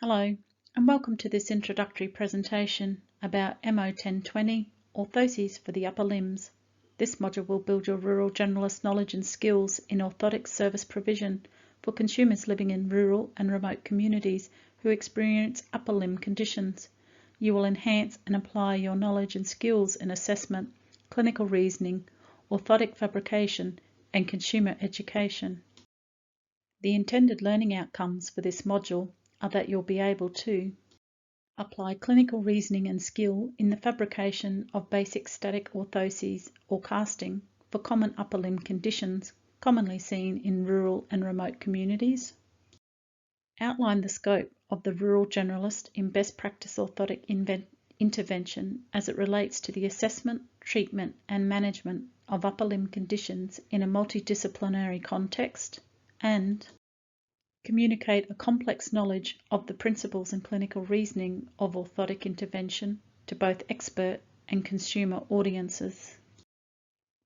Hello, and welcome to this introductory presentation about MO1020 Orthoses for the upper limbs. This module will build your rural generalist knowledge and skills in orthotic service provision for consumers living in rural and remote communities who experience upper limb conditions. You will enhance and apply your knowledge and skills in assessment, clinical reasoning, orthotic fabrication, and consumer education. The intended learning outcomes for this module are that you'll be able to apply clinical reasoning and skill in the fabrication of basic static orthoses or casting for common upper limb conditions commonly seen in rural and remote communities. Outline the scope of the rural generalist in best practice orthotic intervention as it relates to the assessment, treatment and management of upper limb conditions in a multidisciplinary context, and communicate a complex knowledge of the principles and clinical reasoning of orthotic intervention to both expert and consumer audiences.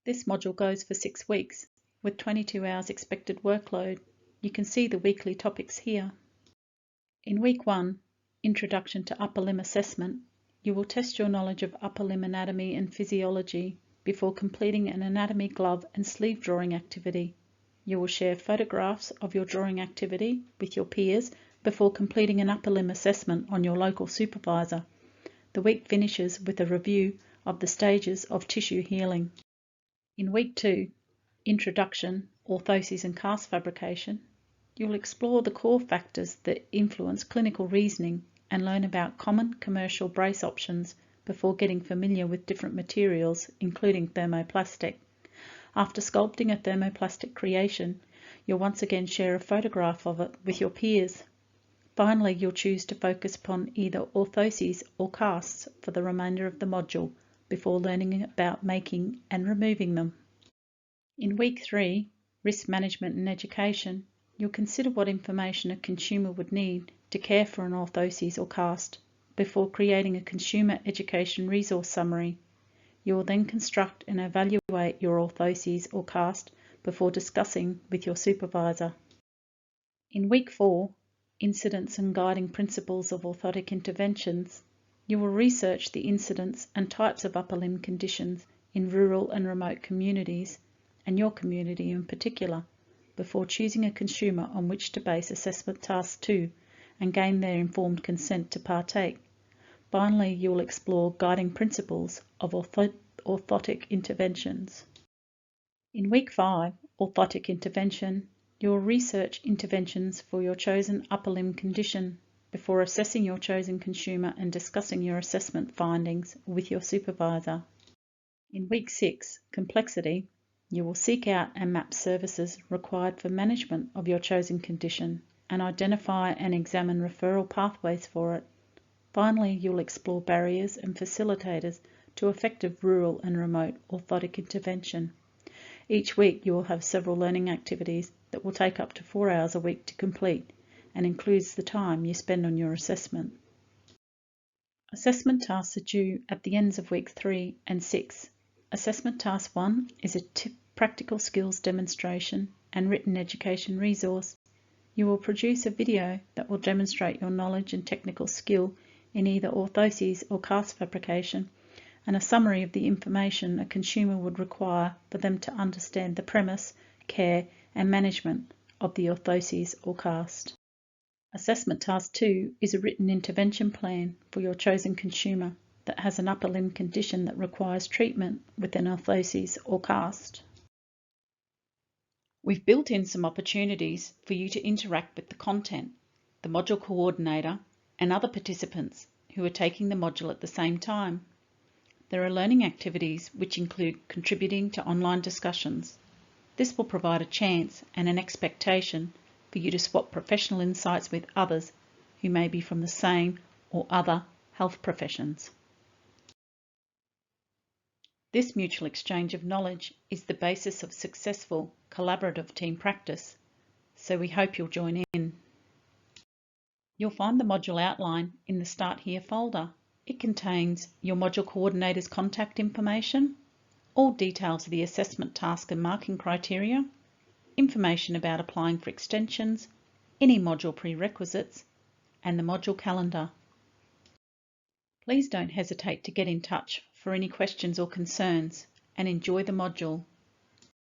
This module goes for 6 weeks with 22 hours expected workload. You can see the weekly topics here. In week 1, Introduction to Upper Limb Assessment, you will test your knowledge of upper limb anatomy and physiology before completing an anatomy glove and sleeve drawing activity. You will share photographs of your drawing activity with your peers before completing an upper limb assessment on your local supervisor. The week finishes with a review of the stages of tissue healing. In week 2, Introduction, Orthoses and Cast Fabrication, you will explore the core factors that influence clinical reasoning and learn about common commercial brace options before getting familiar with different materials, including thermoplastic. After sculpting a thermoplastic creation, you'll once again share a photograph of it with your peers. Finally, you'll choose to focus upon either orthoses or casts for the remainder of the module before learning about making and removing them. In week 3, Risk Management and Education, you'll consider what information a consumer would need to care for an orthoses or cast before creating a consumer education resource summary. You will then construct and evaluate your orthoses or cast before discussing with your supervisor. In week 4, Incidents and Guiding Principles of Orthotic Interventions, you will research the incidents and types of upper limb conditions in rural and remote communities, and your community in particular, before choosing a consumer on which to base assessment task 2 and gain their informed consent to partake. Finally, you will explore guiding principles of orthotic interventions. In week 5, Orthotic Intervention, you will research interventions for your chosen upper limb condition before assessing your chosen consumer and discussing your assessment findings with your supervisor. In week 6, Complexity, you will seek out and map services required for management of your chosen condition and identify and examine referral pathways for it. Finally, you'll explore barriers and facilitators to effective rural and remote orthotic intervention. Each week you will have several learning activities that will take up to 4 hours a week to complete and includes the time you spend on your assessment. Assessment tasks are due at the ends of week 3 and 6. Assessment task 1 is a practical skills demonstration and written education resource. You will produce a video that will demonstrate your knowledge and technical skill in either orthoses or cast fabrication, and a summary of the information a consumer would require for them to understand the premise, care and management of the orthoses or cast. Assessment task 2 is a written intervention plan for your chosen consumer that has an upper limb condition that requires treatment with an orthoses or cast. We've built in some opportunities for you to interact with the content, the module coordinator and other participants who are taking the module at the same time. There are learning activities which include contributing to online discussions. This will provide a chance and an expectation for you to swap professional insights with others who may be from the same or other health professions. This mutual exchange of knowledge is the basis of successful collaborative team practice, so we hope you'll join in. You'll find the module outline in the Start Here folder. It contains your module coordinator's contact information, all details of the assessment task and marking criteria, information about applying for extensions, any module prerequisites, and the module calendar. Please don't hesitate to get in touch for any questions or concerns, and enjoy the module.